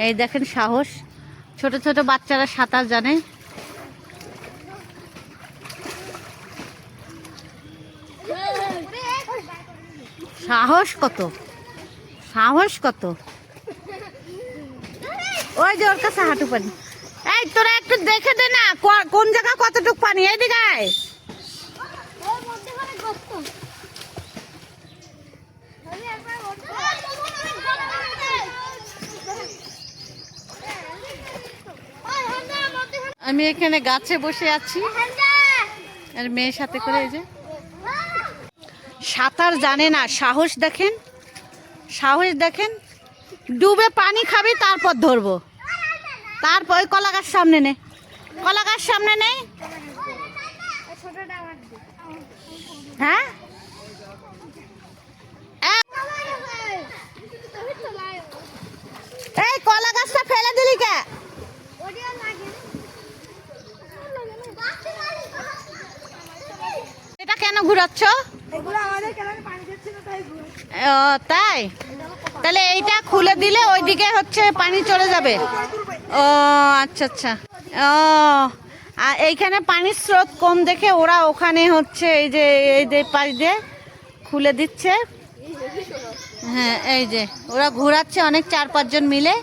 এই দেখেন সাহস, ছোট ছোট বাচ্চারা সাঁতার জানে। সাহস কত, সাহস কত। ওই যে ওর কাছে হাঁটু পানি। এই তোরা একটু দেখে দে না কোন জায়গা কতটুক পানি। এইদিকে আয়। আমি এখানে গাছে বসে আছি আর মেয়ের সাথে করে। এই যে সাঁতার জানে না, সাহস দেখেন, সাহস দেখেন। ডুবে পানি খাবি তারপর ধরবো। তারপর ওই কলা গাছ সামনে নে, কলা গাছ সামনে নেই। হ্যাঁ এই কলা গাছটা ফেলে দিলি কে? এটা কেন ঘুরাচ্ছ? তাই? তাহলে এইটা খুলে দিলে ওইদিকে হচ্ছে পানি চলে যাবে। ও আচ্ছা আচ্ছা। ও আর এইখানে পানির স্রোত কম দেখে ওরা ওখানে হচ্ছে এই যে পাশ দিয়ে খুলে দিচ্ছে। হ্যাঁ এই যে ওরা ঘুরাচ্ছে অনেক, 4-5 জন মিলে।